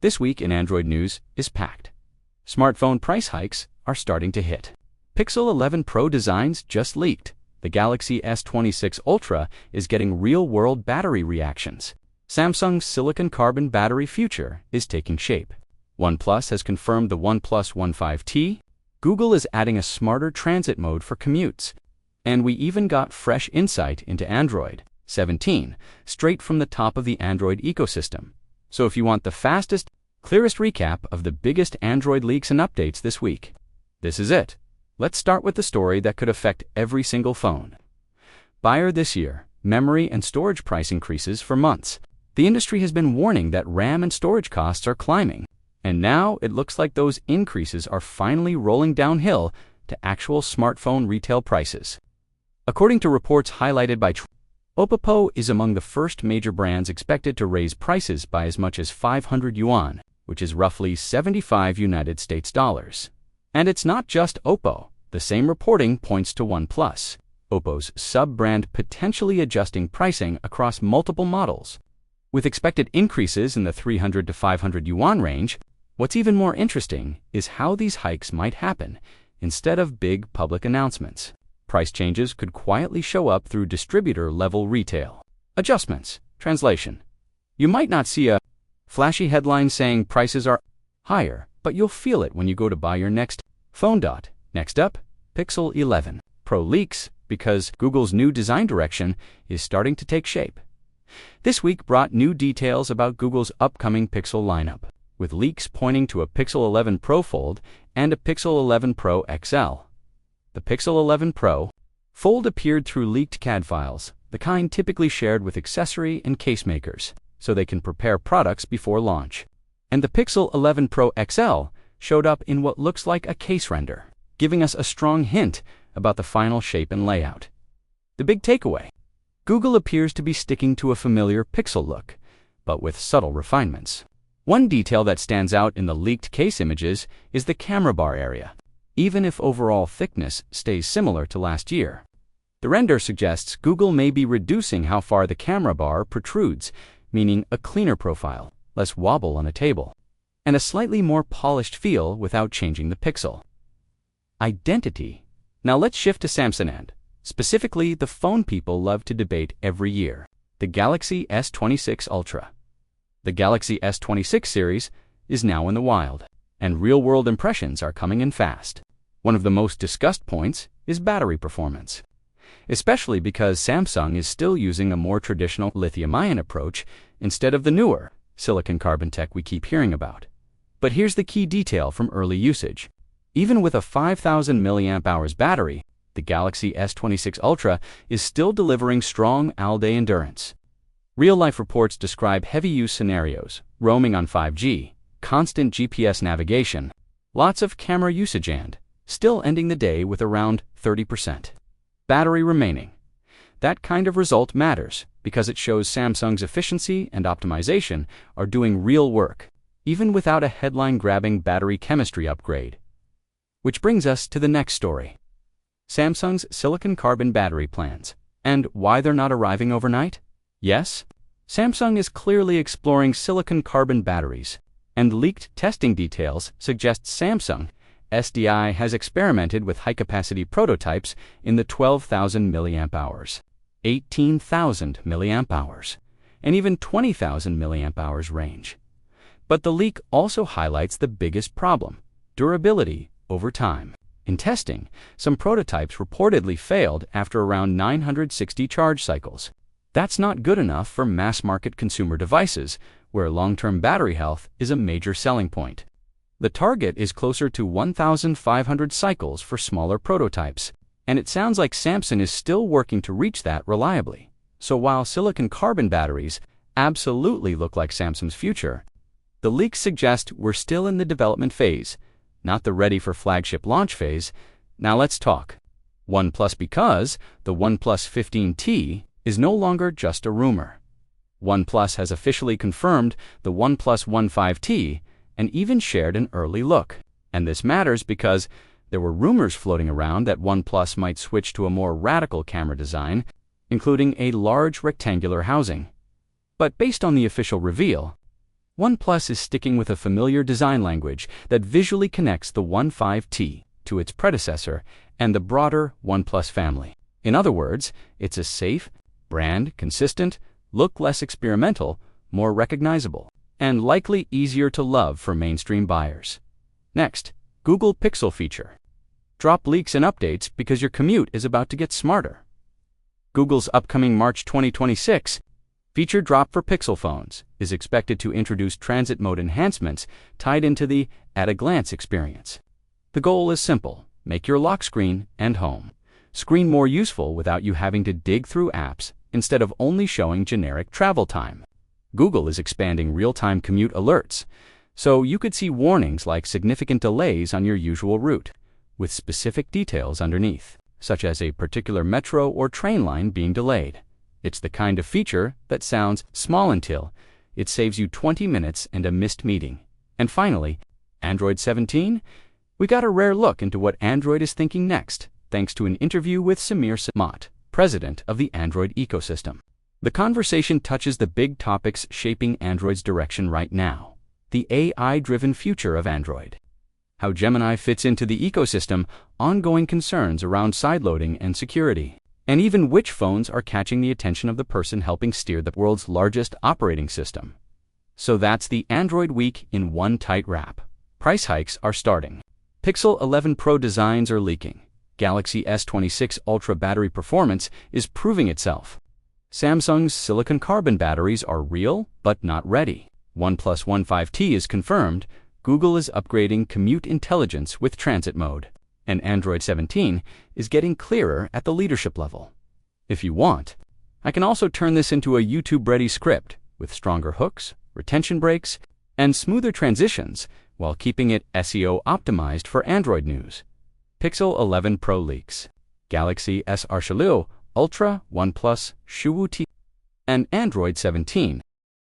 This week in Android news is packed. Smartphone price hikes are starting to hit. Pixel 11 Pro designs just leaked. The Galaxy S26 Ultra is getting real-world battery reactions. Samsung's silicon carbon battery future is taking shape. OnePlus has confirmed the OnePlus 15T. Google is adding a smarter transit mode for commutes. And we even got fresh insight into Android 17 straight from the top of the Android ecosystem. So if you want the fastest, clearest recap of the biggest Android leaks and updates this week, this is it. Let's start with the story that could affect every single phone. Buyer this year, memory and storage price increases for months. The industry has been warning that RAM and storage costs are climbing, and now it looks like those increases are finally rolling downhill to actual smartphone retail prices. According to reports highlighted by Oppo is among the first major brands expected to raise prices by as much as 500 yuan, which is roughly 75 United States dollars. And it's not just Oppo. The same reporting points to OnePlus, Oppo's sub-brand, potentially adjusting pricing across multiple models. With expected increases in the 300 to 500 yuan range, what's even more interesting is how these hikes might happen instead of big public announcements. Price changes could quietly show up through distributor-level retail adjustments. Translation: you might not see a flashy headline saying prices are higher, but you'll feel it when you go to buy your next phone. Next up, Pixel 11 Pro leaks because Google's new design direction is starting to take shape. This week brought new details about Google's upcoming Pixel lineup, with leaks pointing to a Pixel 11 Pro Fold and a Pixel 11 Pro XL. The Pixel 11 Pro Fold appeared through leaked CAD files, the kind typically shared with accessory and case makers, so they can prepare products before launch. And the Pixel 11 Pro XL showed up in what looks like a case render, giving us a strong hint about the final shape and layout. The big takeaway: Google appears to be sticking to a familiar Pixel look, but with subtle refinements. One detail that stands out in the leaked case images is the camera bar area, even if overall thickness stays similar to last year. The render suggests Google may be reducing how far the camera bar protrudes, meaning a cleaner profile, less wobble on a table, and a slightly more polished feel without changing the pixel identity. Now let's shift to Samsung and, specifically, the phone people love to debate every year: the Galaxy S26 Ultra. The Galaxy S26 series is now in the wild, and real-world impressions are coming in fast. One of the most discussed points is battery performance, especially because Samsung is still using a more traditional lithium-ion approach instead of the newer silicon carbon tech we keep hearing about. But here's the key detail from early usage. Even with a 5,000 mAh battery, the Galaxy S26 Ultra is still delivering strong all-day endurance. Real-life reports describe heavy-use scenarios, roaming on 5G, constant GPS navigation, lots of camera usage, and still ending the day with around 30% battery remaining. That kind of result matters because it shows Samsung's efficiency and optimization are doing real work, even without a headline-grabbing battery chemistry upgrade. Which brings us to the next story: Samsung's silicon carbon battery plans, and why they're not arriving overnight. Yes, Samsung is clearly exploring silicon carbon batteries, and leaked testing details suggest Samsung SDI has experimented with high-capacity prototypes in the 12,000 mAh, 18,000 mAh, and even 20,000 mAh range. But the leak also highlights the biggest problem: durability over time. In testing, some prototypes reportedly failed after around 960 charge cycles. That's not good enough for mass-market consumer devices, where long-term battery health is a major selling point. The target is closer to 1,500 cycles for smaller prototypes, and it sounds like Samsung is still working to reach that reliably. So while silicon carbon batteries absolutely look like Samsung's future, the leaks suggest we're still in the development phase, not the ready for flagship launch phase. Now let's talk OnePlus, because the OnePlus 15T is no longer just a rumor. OnePlus has officially confirmed the OnePlus 15T and even shared an early look. And this matters because there were rumors floating around that OnePlus might switch to a more radical camera design, including a large rectangular housing. But based on the official reveal, OnePlus is sticking with a familiar design language that visually connects the One 5T to its predecessor and the broader OnePlus family. In other words, it's a safe, brand consistent, look less experimental, more recognizable, and likely easier to love for mainstream buyers. Next, Google Pixel feature. Drop leaks and updates because your commute is about to get smarter. Google's upcoming March 2026 feature drop for Pixel phones is expected to introduce transit mode enhancements tied into the at-a-glance experience. The goal is simple: make your lock screen and home screen more useful without you having to dig through apps instead of only showing generic travel time. Google is expanding real-time commute alerts, so you could see warnings like significant delays on your usual route, with specific details underneath, such as a particular metro or train line being delayed. It's the kind of feature that sounds small until it saves you 20 minutes and a missed meeting. And finally, Android 17? We got a rare look into what Android is thinking next, thanks to an interview with Samir Samat, president of the Android ecosystem. The conversation touches the big topics shaping Android's direction right now: the AI-driven future of Android, how Gemini fits into the ecosystem, ongoing concerns around sideloading and security, and even which phones are catching the attention of the person helping steer the world's largest operating system. So that's the Android week in one tight wrap. Price hikes are starting. Pixel 11 Pro designs are leaking. Galaxy S26 Ultra battery performance is proving itself. Samsung's silicon carbon batteries are real, but not ready. OnePlus 15T is confirmed. Google is upgrading commute intelligence with transit mode. And Android 17 is getting clearer at the leadership level. If you want, I can also turn this into a YouTube-ready script with stronger hooks, retention breaks, and smoother transitions while keeping it SEO optimized for Android news. Pixel 11 Pro leaks. Galaxy S26 Ultra, OnePlus 15T, and Android 17